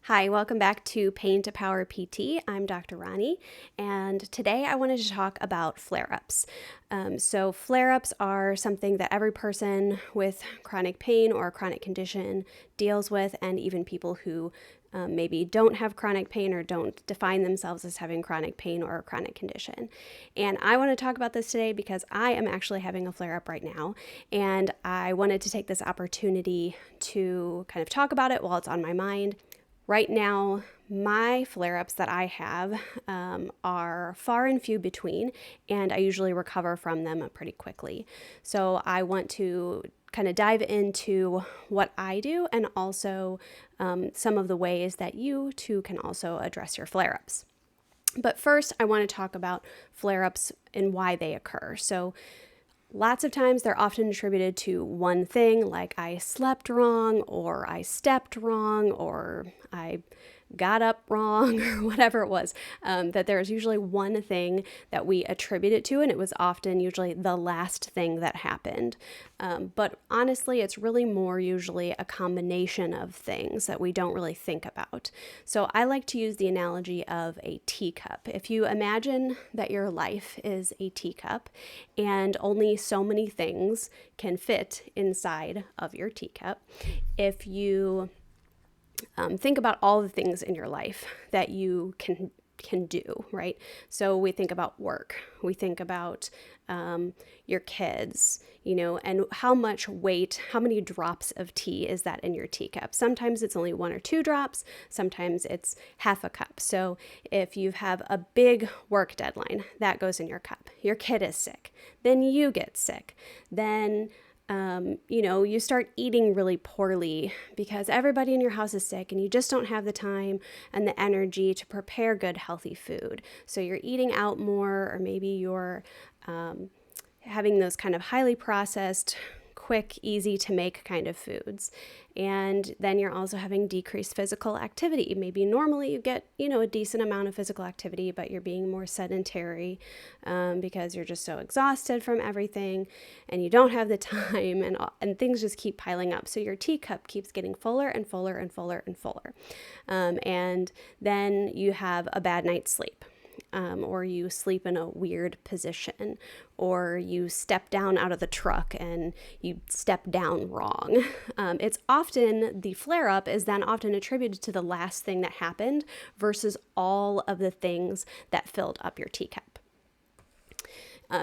Hi, welcome back to Pain to Power PT. I'm Dr. Ronnie, and today I wanted to talk about flare-ups. So flare-ups are something that every person with chronic pain or chronic condition deals with, and even people who maybe don't have chronic pain or don't define themselves as having chronic pain or a chronic condition. And I want to talk about this today because I am actually having a flare-up right now, and I wanted to take this opportunity to kind of talk about it while it's on my mind. Right now, my flare-ups that I have are far and few between, and I usually recover from them pretty quickly. So I want to kind of dive into what I do and also some of the ways that you too can also address your flare-ups. But first, I want to talk about flare-ups and why they occur. So lots of times they're often attributed to one thing, like I slept wrong, or I stepped wrong, or I got up wrong, or whatever it was, that there's usually one thing that we attribute it to, and it was often usually the last thing that happened. But honestly, it's really more usually a combination of things that we don't really think about. So I like to use the analogy of a teacup. If you imagine that your life is a teacup and only so many things can fit inside of your teacup, if you think about all the things in your life that you can do, right? So we think about work, we think about your kids, and how much weight, how many drops of tea is that in your teacup? Sometimes it's only 1 or 2 drops, sometimes it's half a cup. So if you have a big work deadline, that goes in your cup. Your kid is sick, then you get sick, then you start eating really poorly because everybody in your house is sick and you just don't have the time and the energy to prepare good, healthy food. So you're eating out more, or maybe you're having those kind of highly processed, quick, easy to make kind of foods. And then you're also having decreased physical activity. Maybe normally you get, a decent amount of physical activity, but you're being more sedentary because you're just so exhausted from everything and you don't have the time, and things just keep piling up. So your teacup keeps getting fuller and fuller and fuller and fuller. And then you have a bad night's sleep. Or you sleep in a weird position, or you step down out of the truck and you step down wrong. It's often, the flare-up is then often attributed to the last thing that happened versus all of the things that filled up your teacup.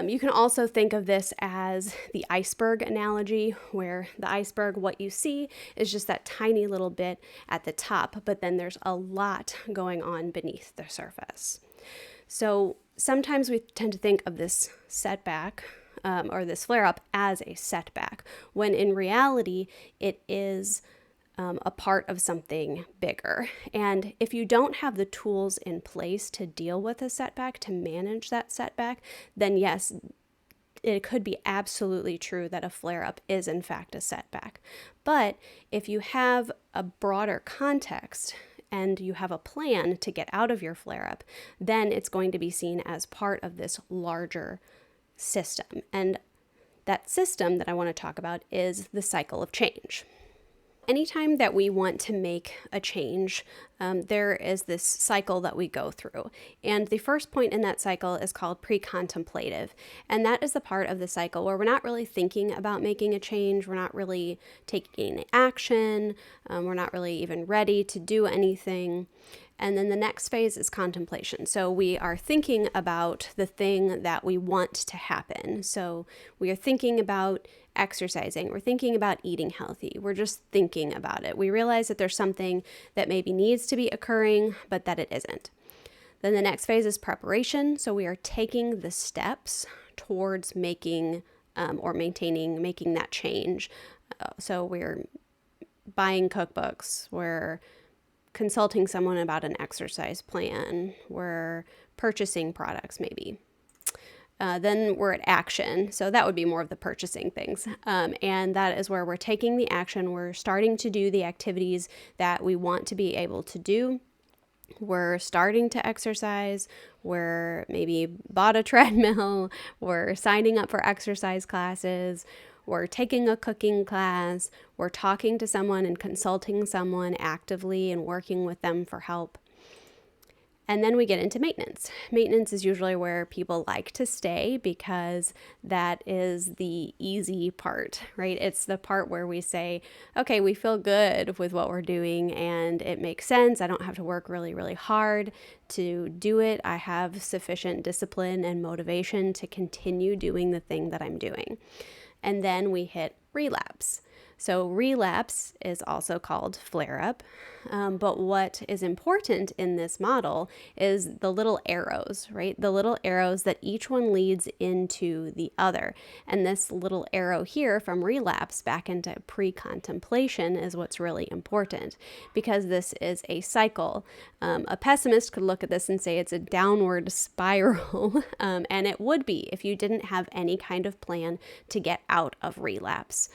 You can also think of this as the iceberg analogy, where the iceberg, what you see is just that tiny little bit at the top, but then there's a lot going on beneath the surface. So sometimes we tend to think of this setback or this flare-up as a setback, when in reality it is a part of something bigger. And if you don't have the tools in place to deal with a setback, to manage that setback, then yes, it could be absolutely true that a flare-up is in fact a setback. But if you have a broader context and you have a plan to get out of your flare-up, then it's going to be seen as part of this larger system. And that system that I want to talk about is the cycle of change. Anytime that we want to make a change, there is this cycle that we go through. And the first point in that cycle is called pre-contemplative. And that is the part of the cycle where we're not really thinking about making a change. We're not really taking action. We're not really even ready to do anything. And then the next phase is contemplation. So we are thinking about the thing that we want to happen. So we are thinking about exercising. We're thinking about eating healthy. We're just thinking about it. We realize that there's something that maybe needs to be occurring, but that it isn't. Then the next phase is preparation. So we are taking the steps towards making making that change. So we're buying cookbooks. We're consulting someone about an exercise plan. We're purchasing products maybe. Then we're at action. So that would be more of the purchasing things. And that is where we're taking the action. We're starting to do the activities that we want to be able to do. We're starting to exercise. We're maybe bought a treadmill. We're signing up for exercise classes. we're taking a cooking class, we're talking to someone and consulting someone actively and working with them for help. And then we get into maintenance. Maintenance is usually where people like to stay because that is the easy part, right? It's the part where we say, okay, we feel good with what we're doing and it makes sense. I don't have to work really, really hard to do it. I have sufficient discipline and motivation to continue doing the thing that I'm doing. And then we hit relapse. So relapse is also called flare-up, but what is important in this model is the little arrows, right? The little arrows that each one leads into the other. And this little arrow here from relapse back into pre-contemplation is what's really important because this is a cycle. A pessimist could look at this and say it's a downward spiral, and it would be if you didn't have any kind of plan to get out of relapse.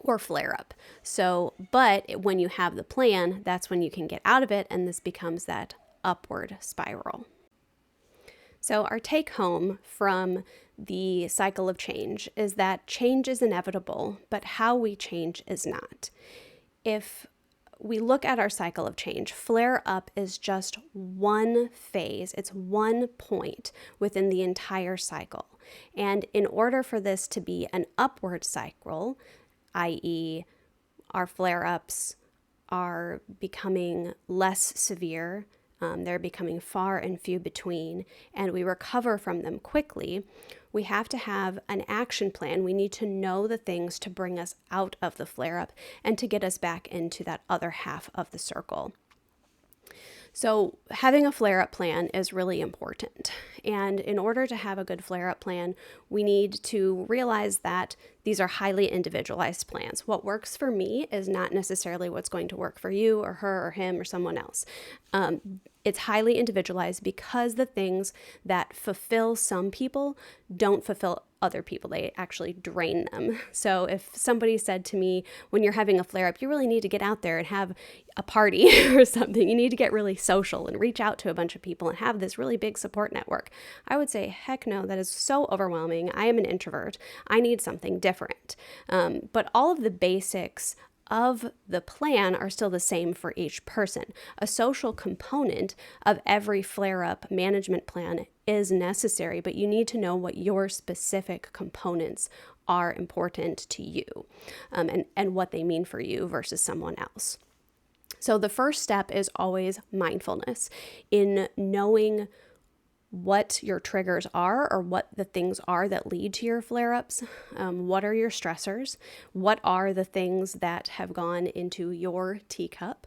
Or flare up. So, but when you have the plan, that's when you can get out of it, and this becomes that upward spiral. So our take home from the cycle of change is that change is inevitable, but how we change is not. If we look at our cycle of change, flare up is just one phase. It's one point within the entire cycle. And in order for this to be an upward cycle, i.e., our flare-ups are becoming less severe, they're becoming far and few between, and we recover from them quickly, we have to have an action plan. We need to know the things to bring us out of the flare-up and to get us back into that other half of the circle. So having a flare-up plan is really important. And in order to have a good flare-up plan, we need to realize that these are highly individualized plans. What works for me is not necessarily what's going to work for you or her or him or someone else. It's highly individualized because the things that fulfill some people don't fulfill other people. They actually drain them. So if somebody said to me, when you're having a flare-up, you really need to get out there and have a party or something. You need to get really social and reach out to a bunch of people and have this really big support network. I would say, heck no, that is so overwhelming. I am an introvert. I need something different. But all of the basics of the plan are still the same for each person. A social component of every flare-up management plan is necessary, but you need to know what your specific components are important to you, and what they mean for you versus someone else. So the first step is always mindfulness in knowing what your triggers are or what the things are that lead to your flare-ups. What are your stressors? What are the things that have gone into your teacup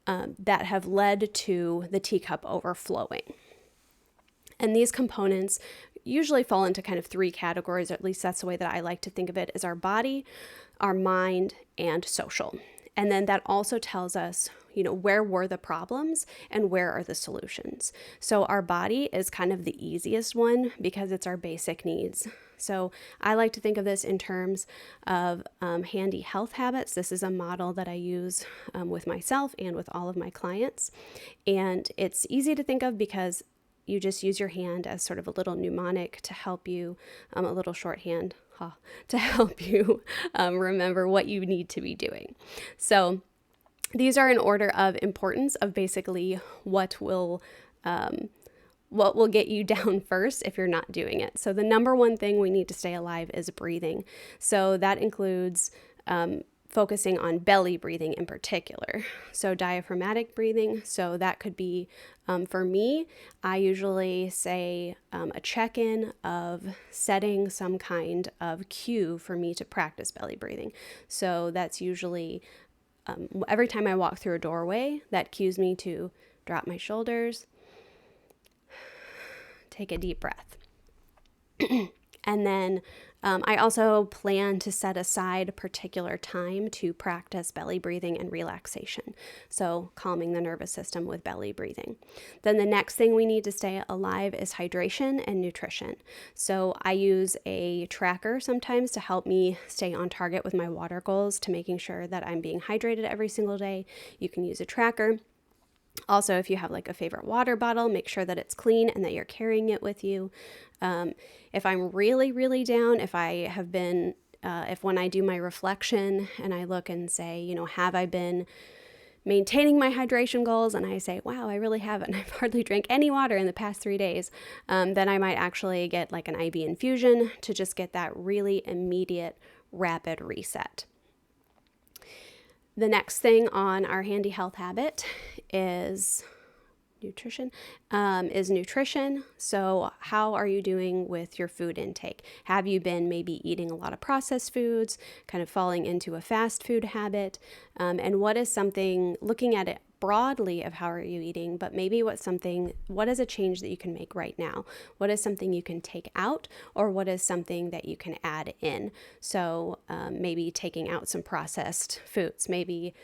that have led to the teacup overflowing? And these components usually fall into kind of three categories, or at least that's the way that I like to think of it, is our body, our mind, and social. And then that also tells us, where were the problems and where are the solutions. So our body is kind of the easiest one because it's our basic needs. So I like to think of this in terms of handy health habits. This is a model that I use with myself and with all of my clients. And it's easy to think of because you just use your hand as sort of a little mnemonic to help you, a little shorthand, to help you remember what you need to be doing. So these are in order of importance of basically what will get you down first if you're not doing it. So the number one thing we need to stay alive is breathing. So that includes focusing on belly breathing in particular. So diaphragmatic breathing. So that could be, for me, I usually say a check-in of setting some kind of cue for me to practice belly breathing. So that's usually every time I walk through a doorway, that cues me to drop my shoulders, take a deep breath. And then I also plan to set aside particular time to practice belly breathing and relaxation. So calming the nervous system with belly breathing. Then the next thing we need to stay alive is hydration and nutrition. So I use a tracker sometimes to help me stay on target with my water goals, to making sure that I'm being hydrated every single day. You can use a tracker. Also, if you have like a favorite water bottle, make sure that it's clean and that you're carrying it with you. If I'm really, really down, if I have been If when I do my reflection and I look and say, have I been maintaining my hydration goals, and I say, wow, I really haven't. I've hardly drank any water in the past 3 days. Then I might actually get like an IV infusion to just get that really immediate, rapid reset. The next thing on our handy health habit is nutrition. So how are you doing with your food intake? Have you been maybe eating a lot of processed foods, kind of falling into a fast food habit? And what is something, looking at it broadly of how are you eating, but maybe what is a change that you can make right now? What is something you can take out, or what is something that you can add in? So maybe taking out some processed foods. Maybe,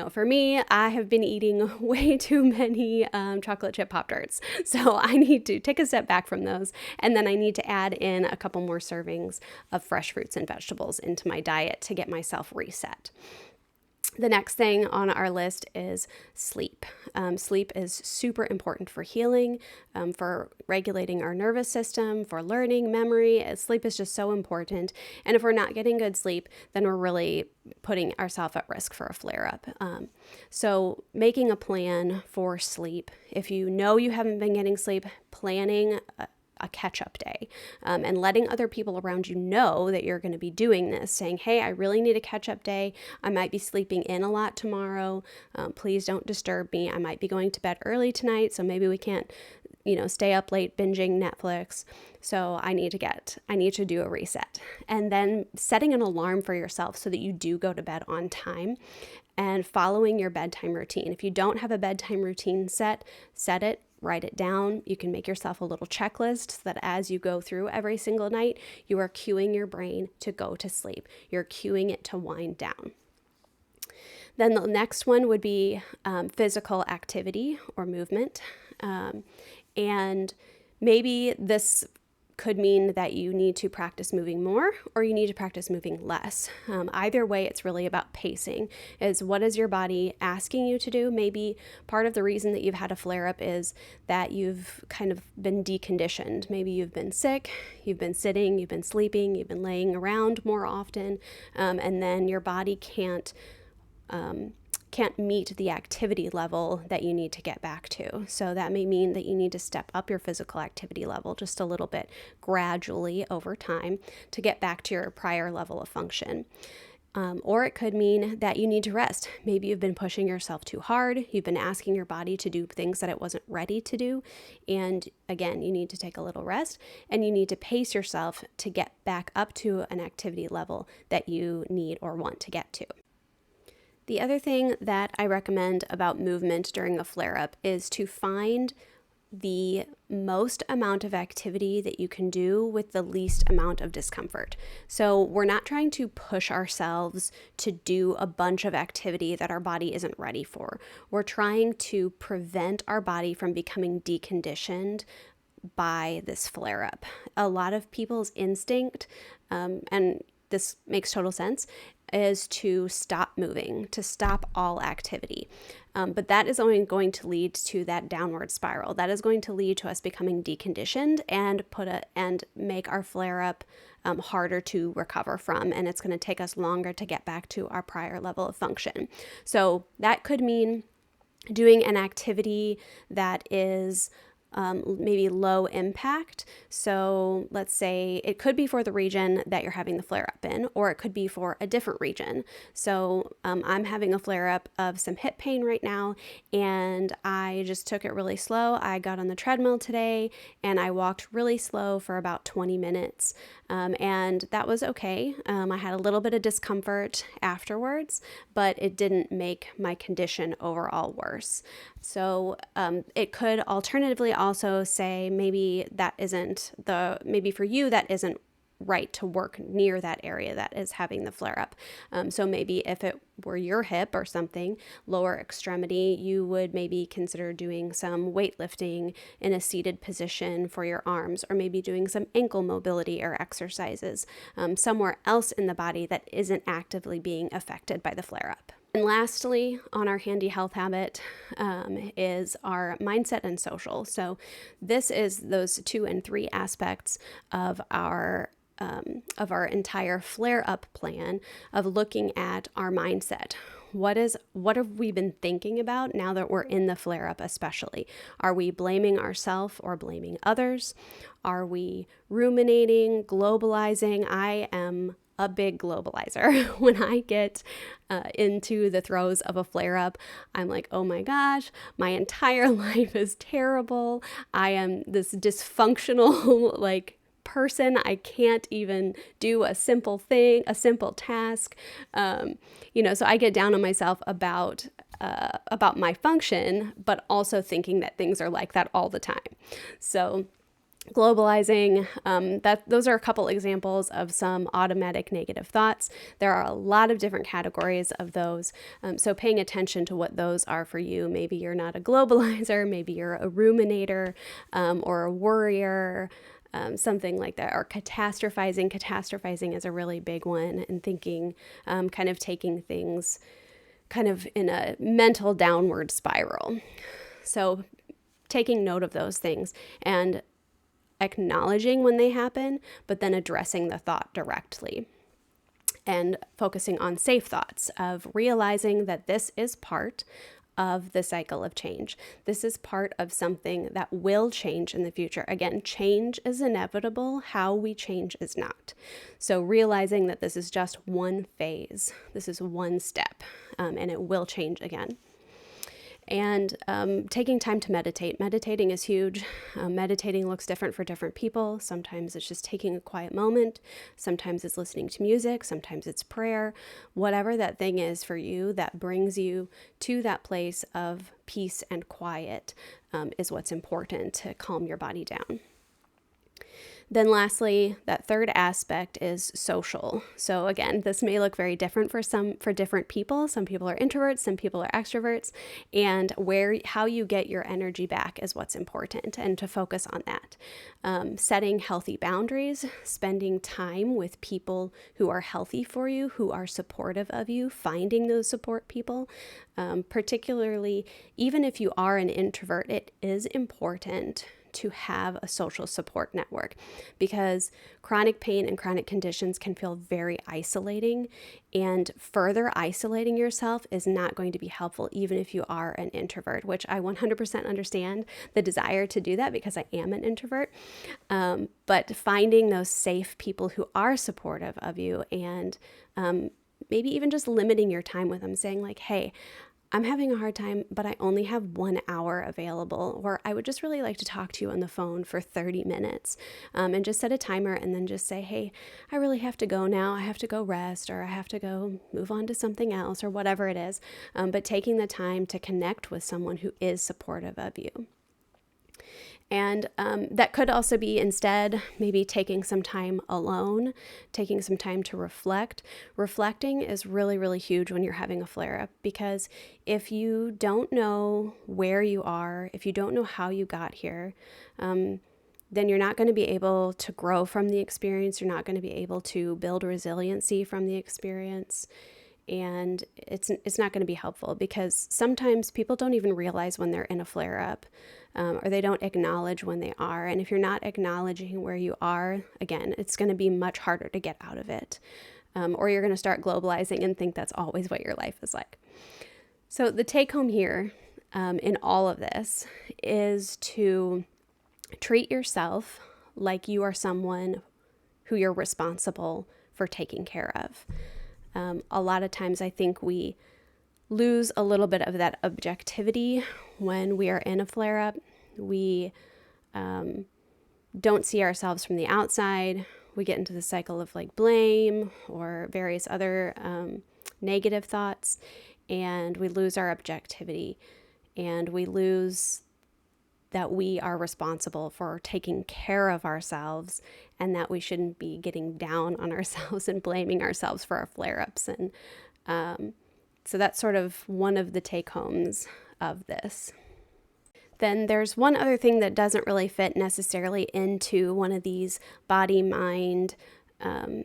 for me, I have been eating way too many chocolate chip Pop-Tarts. So I need to take a step back from those. And then I need to add in a couple more servings of fresh fruits and vegetables into my diet to get myself reset. The next thing on our list is sleep. Sleep is super important for healing, for regulating our nervous system, for learning, memory. Sleep is just so important. And if we're not getting good sleep, then we're really putting ourselves at risk for a flare-up. So making a plan for sleep. If you know you haven't been getting sleep, planning a catch-up day, and letting other people around you know that you're going to be doing this, saying, hey, I really need a catch-up day. I might be sleeping in a lot tomorrow. Please don't disturb me. I might be going to bed early tonight, so maybe we can't, stay up late binging Netflix. So I need to do a reset. And then setting an alarm for yourself so that you do go to bed on time, and following your bedtime routine. If you don't have a bedtime routine set it. Write it down. You can make yourself a little checklist so that as you go through every single night, you are cueing your brain to go to sleep. You're cueing it to wind down. Then the next one would be physical activity or movement. And maybe this could mean that you need to practice moving more, or you need to practice moving less. Either way, it's really about pacing. Is what is your body asking you to do? Maybe part of the reason that you've had a flare-up is that you've kind of been deconditioned. Maybe you've been sick, you've been sitting, you've been sleeping, you've been laying around more often, and then your body can't meet the activity level that you need to get back to. So that may mean that you need to step up your physical activity level just a little bit gradually over time to get back to your prior level of function. Or it could mean that you need to rest. Maybe you've been pushing yourself too hard. You've been asking your body to do things that it wasn't ready to do. And again, you need to take a little rest, and you need to pace yourself to get back up to an activity level that you need or want to get to. The other thing that I recommend about movement during a flare-up is to find the most amount of activity that you can do with the least amount of discomfort. So we're not trying to push ourselves to do a bunch of activity that our body isn't ready for. We're trying to prevent our body from becoming deconditioned by this flare-up. A lot of people's instinct, and this makes total sense, is to stop moving, to stop all activity. But that is only going to lead to that downward spiral. That is going to lead to us becoming deconditioned and make our flare-up harder to recover from. And it's going to take us longer to get back to our prior level of function. So that could mean doing an activity that is maybe low impact. So let's say it could be for the region that you're having the flare up in, or it could be for a different region. So I'm having a flare up of some hip pain right now, and I just took it really slow. I got on the treadmill today and I walked really slow for about 20 minutes. And that was okay. I had a little bit of discomfort afterwards, but it didn't make my condition overall worse. So it could alternatively also say maybe for you that isn't right to work near that area that is having the flare up. So maybe if it were your hip or something, lower extremity, you would maybe consider doing some weightlifting in a seated position for your arms, or maybe doing some ankle mobility or exercises somewhere else in the body that isn't actively being affected by the flare up. And lastly, on our handy health habit is our mindset and social. So this is those 2 and 3 aspects of our of our entire flare-up plan of looking at our mindset. What have we been thinking about now that we're in the flare-up especially? Are we blaming ourselves or blaming others? Are we ruminating, globalizing? I am a big globalizer. When I get into the throes of a flare-up, I'm like, oh my gosh, my entire life is terrible. I am this dysfunctional person. I can't even do a simple thing, a simple task. So I get down on myself about my function, but also thinking that things are like that all the time. So globalizing, those are a couple examples of some automatic negative thoughts. There are a lot of different categories of those. So paying attention to what those are for you. Maybe you're not a globalizer, maybe you're a ruminator, or a worrier, something like that, or catastrophizing. Catastrophizing is a really big one, and thinking, kind of taking things kind of in a mental downward spiral. So taking note of those things and acknowledging when they happen, but then addressing the thought directly and focusing on safe thoughts of realizing that this is part of the cycle of change. This is part of something that will change in the future. Again, change is inevitable. How we change is not. So realizing that this is just one phase, this is one step, and it will change again. And taking time to meditate. Meditating is huge. Meditating looks different for different people. Sometimes it's just taking a quiet moment. Sometimes it's listening to music. Sometimes it's prayer. Whatever that thing is for you that brings you to that place of peace and quiet is what's important to calm your body down. Then lastly, that third aspect is social. So again, this may look very different for different people. Some people are introverts, some people are extroverts, and how you get your energy back is what's important, and to focus on that. Setting healthy boundaries, spending time with people who are healthy for you, who are supportive of you, finding those support people. Particularly, even if you are an introvert, it is important to have a social support network, because chronic pain and chronic conditions can feel very isolating, and further isolating yourself is not going to be helpful even if you are an introvert, which I 100% understand the desire to do that because I am an introvert. But finding those safe people who are supportive of you, and maybe even just limiting your time with them, saying like, hey, I'm having a hard time, but I only have 1 hour available, or I would just really like to talk to you on the phone for 30 minutes, and just set a timer, and then just say, hey, I really have to go now. I have to go rest, or I have to go move on to something else, or whatever it is. But taking the time to connect with someone who is supportive of you. And that could also be instead maybe taking some time alone, taking some time to reflect. Reflecting is really, really huge when you're having a flare-up, because if you don't know where you are, if you don't know how you got here, then you're not going to be able to grow from the experience. You're not going to be able to build resiliency from the experience. And it's not going to be helpful, because sometimes people don't even realize when they're in a flare-up, or they don't acknowledge when they are. And if you're not acknowledging where you are, again, it's going to be much harder to get out of it. Or you're going to start globalizing and think that's always what your life is like. So the take home here in all of this is to treat yourself like you are someone who you're responsible for taking care of. A lot of times I think we lose a little bit of that objectivity when we are in a flare-up. We don't see ourselves from the outside. We get into the cycle of like blame or various other negative thoughts, and we lose our objectivity, and we lose that we are responsible for taking care of ourselves, and that we shouldn't be getting down on ourselves and blaming ourselves for our flare-ups. And so that's sort of one of the take-homes of this. Then there's one other thing that doesn't really fit necessarily into one of these body, mind,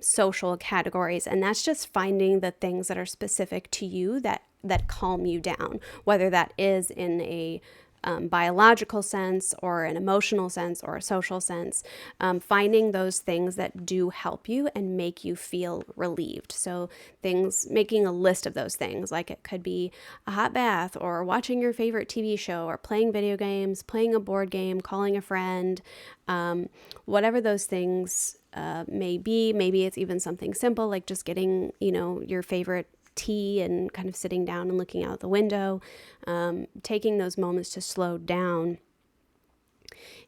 social categories, and that's just finding the things that are specific to you that calm you down, whether that is in a biological sense or an emotional sense or a social sense, finding those things that do help you and make you feel relieved. So things, making a list of those things, like it could be a hot bath or watching your favorite TV show or playing video games, playing a board game, calling a friend, whatever those things may be. Maybe it's even something simple like just getting, your favorite tea and kind of sitting down and looking out the window, taking those moments to slow down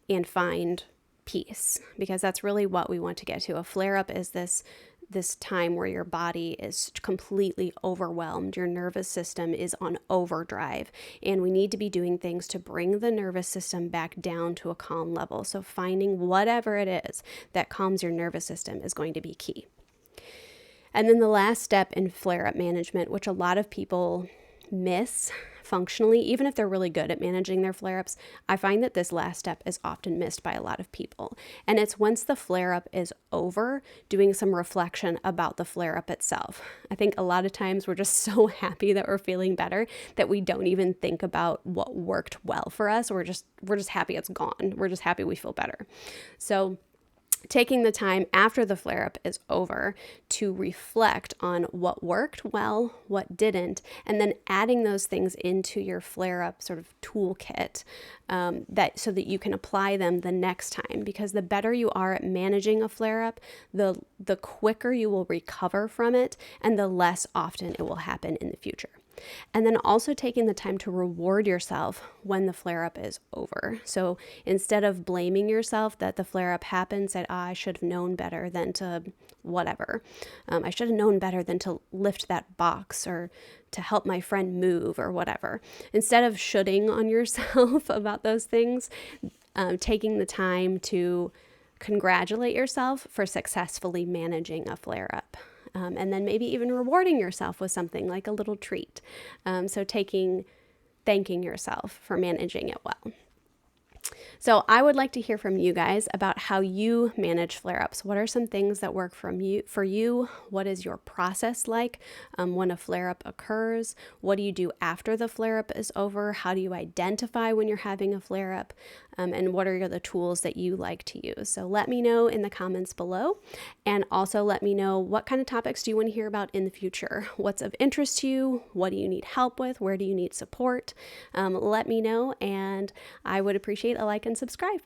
and find peace, because that's really what we want to get to. A flare-up is this time where your body is completely overwhelmed. Your nervous system is on overdrive, and we need to be doing things to bring the nervous system back down to a calm level. So finding whatever it is that calms your nervous system is going to be key. And then the last step in flare-up management, which a lot of people miss functionally, even if they're really good at managing their flare-ups, I find that this last step is often missed by a lot of people. And it's once the flare-up is over, doing some reflection about the flare-up itself. I think a lot of times we're just so happy that we're feeling better that we don't even think about what worked well for us. We're just happy it's gone. We're just happy we feel better. So taking the time after the flare-up is over to reflect on what worked well, what didn't, and then adding those things into your flare-up sort of toolkit, so that you can apply them the next time. Because the better you are at managing a flare-up, the quicker you will recover from it, and the less often it will happen in the future. And then also taking the time to reward yourself when the flare-up is over. So instead of blaming yourself that the flare-up happened, said, I should have known better than to whatever. I should have known better than to lift that box or to help my friend move or whatever. Instead of shoulding on yourself about those things, taking the time to congratulate yourself for successfully managing a flare-up. And then maybe even rewarding yourself with something like a little treat. So thanking yourself for managing it well. So I would like to hear from you guys about how you manage flare-ups. What are some things that work for you? What is your process like when a flare-up occurs? What do you do after the flare-up is over? How do you identify when you're having a flare-up? And what are the tools that you like to use? So let me know in the comments below. And also let me know, what kind of topics do you want to hear about in the future? What's of interest to you? What do you need help with? Where do you need support? Let me know, and I would appreciate a like and subscribe.